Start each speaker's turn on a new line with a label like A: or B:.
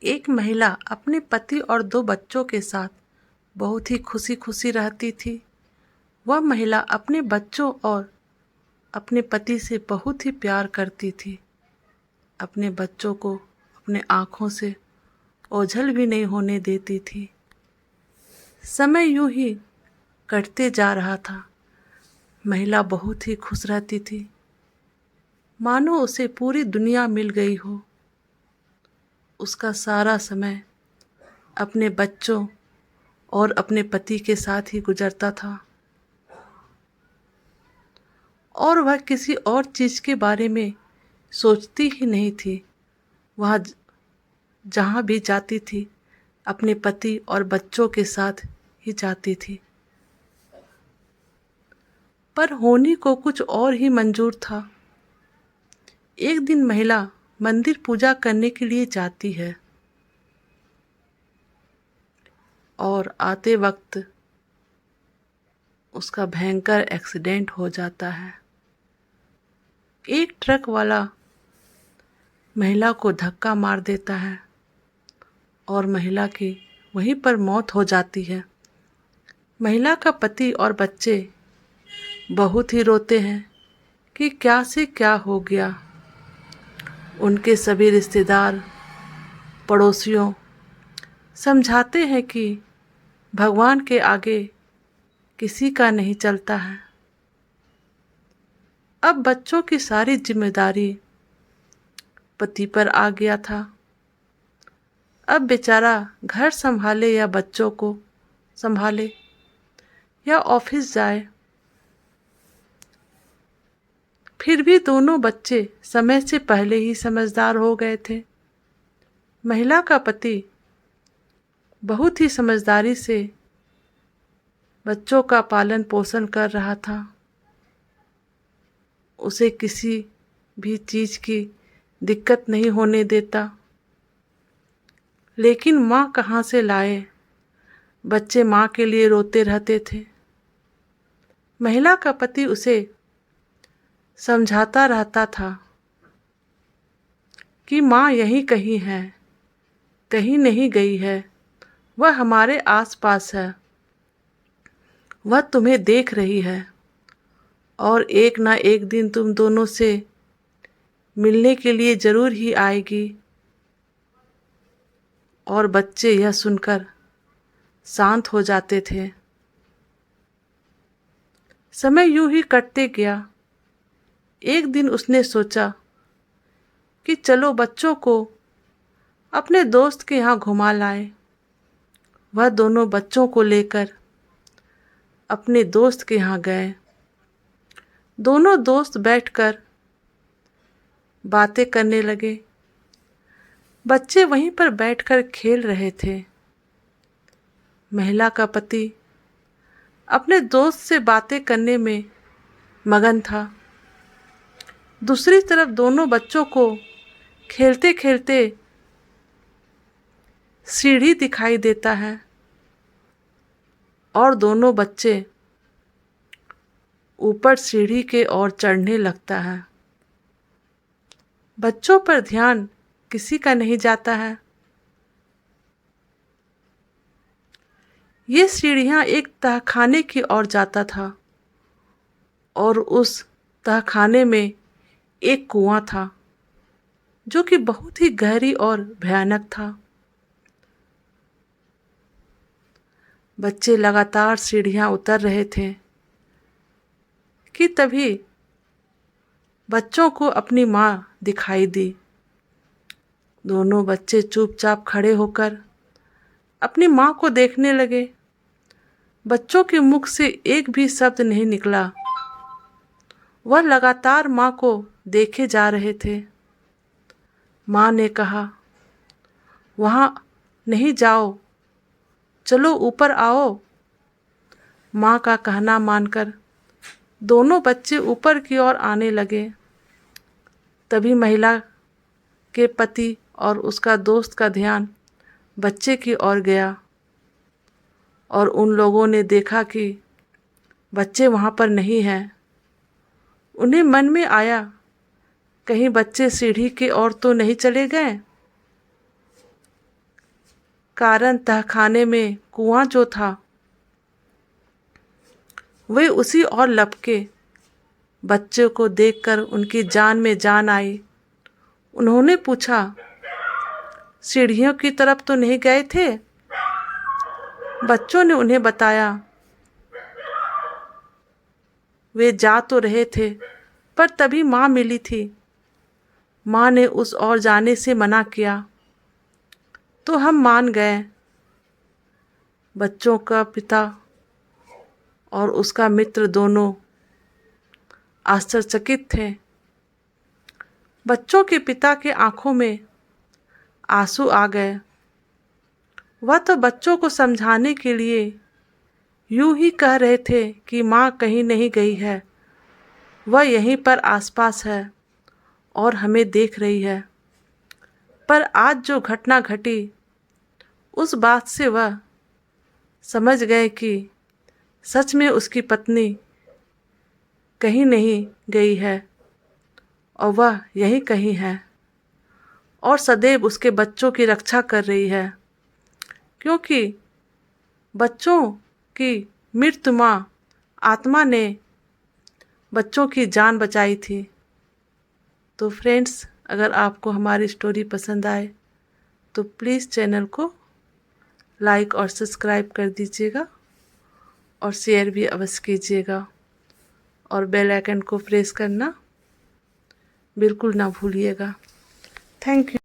A: एक महिला अपने पति और 2 बच्चों के साथ बहुत ही खुशी खुशी रहती थी। वह महिला अपने बच्चों और अपने पति से बहुत ही प्यार करती थी। अपने बच्चों को अपने आँखों से ओझल भी नहीं होने देती थी। समय यूं ही कटते जा रहा था। महिला बहुत ही खुश रहती थी, मानो उसे पूरी दुनिया मिल गई हो। उसका सारा समय अपने बच्चों और अपने पति के साथ ही गुजरता था और वह किसी और चीज़ के बारे में सोचती ही नहीं थी। वह जहाँ भी जाती थी अपने पति और बच्चों के साथ ही जाती थी। पर होनी को कुछ और ही मंजूर था। एक दिन महिला मंदिर पूजा करने के लिए जाती है और आते वक्त उसका भयंकर एक्सीडेंट हो जाता है। एक ट्रक वाला महिला को धक्का मार देता है और महिला की वहीं पर मौत हो जाती है। महिला का पति और बच्चे बहुत ही रोते हैं कि क्या से क्या हो गया। उनके सभी रिश्तेदार, पड़ोसियों समझाते हैं कि भगवान के आगे किसी का नहीं चलता है। अब बच्चों की सारी जिम्मेदारी पति पर आ गया था। अब बेचारा घर संभाले या बच्चों को संभाले या ऑफिस जाए। फिर भी दोनों बच्चे समय से पहले ही समझदार हो गए थे। महिला का पति बहुत ही समझदारी से बच्चों का पालन पोषण कर रहा था। उसे किसी भी चीज़ की दिक्कत नहीं होने देता। लेकिन माँ कहाँ से लाए? बच्चे माँ के लिए रोते रहते थे। महिला का पति उसे समझाता रहता था कि माँ यहीं कहीं है, कहीं नहीं गई है, वह हमारे आसपास है, वह तुम्हें देख रही है और एक ना एक दिन तुम दोनों से मिलने के लिए ज़रूर ही आएगी। और बच्चे यह सुनकर शांत हो जाते थे। समय यूं ही कटते गया। एक दिन उसने सोचा कि चलो बच्चों को अपने दोस्त के यहाँ घुमा लाए। वह दोनों बच्चों को लेकर अपने दोस्त के यहाँ गए। दोनों दोस्त बैठकर बातें करने लगे। बच्चे वहीं पर बैठकर खेल रहे थे। महिला का पति अपने दोस्त से बातें करने में मगन था। दूसरी तरफ दोनों बच्चों को खेलते खेलते सीढ़ी दिखाई देता है और दोनों बच्चे ऊपर सीढ़ी के ओर चढ़ने लगता है। बच्चों पर ध्यान किसी का नहीं जाता है। ये सीढ़ियाँ एक तहखाने की ओर जाता था और उस तहखाने में एक कुआं था जो कि बहुत ही गहरी और भयानक था। बच्चे लगातार सीढ़ियाँ उतर रहे थे कि तभी बच्चों को अपनी माँ दिखाई दी। दोनों बच्चे चुपचाप खड़े होकर अपनी माँ को देखने लगे। बच्चों के मुख से एक भी शब्द नहीं निकला। वह लगातार माँ को देखे जा रहे थे। माँ ने कहा, वहाँ नहीं जाओ, चलो ऊपर आओ। माँ का कहना मानकर दोनों बच्चे ऊपर की ओर आने लगे। तभी महिला के पति और उसका दोस्त का ध्यान बच्चे की ओर गया और उन लोगों ने देखा कि बच्चे वहाँ पर नहीं हैं। उन्हें मन में आया, कहीं बच्चे सीढ़ी की ओर तो नहीं चले गए। कारण तहखाने में कुआं जो था वे उसी ओर लपके। बच्चों को देखकर उनकी जान में जान आई। उन्होंने पूछा, सीढ़ियों की तरफ तो नहीं गए थे? बच्चों ने उन्हें बताया, वे जा तो रहे थे, पर तभी माँ मिली थी। माँ ने उस ओर जाने से मना किया, तो हम मान गए। बच्चों का पिता और उसका मित्र दोनों आश्चर्यचकित थे। बच्चों के पिता के आंखों में आंसू आ गए। वह तो बच्चों को समझाने के लिए यूं ही कह रहे थे कि माँ कहीं नहीं गई है, वह यहीं पर आसपास है और हमें देख रही है। पर आज जो घटना घटी, उस बात से वह समझ गए कि सच में उसकी पत्नी कहीं नहीं गई है और वह यहीं कहीं है और सदैव उसके बच्चों की रक्षा कर रही है, क्योंकि बच्चों की मृत्यु माँ आत्मा ने बच्चों की जान बचाई थी। तो फ्रेंड्स, अगर आपको हमारी स्टोरी पसंद आए तो प्लीज़ चैनल को लाइक और सब्सक्राइब कर दीजिएगा और शेयर भी अवश्य कीजिएगा और बेल आइकन को प्रेस करना बिल्कुल ना भूलिएगा। Thank you.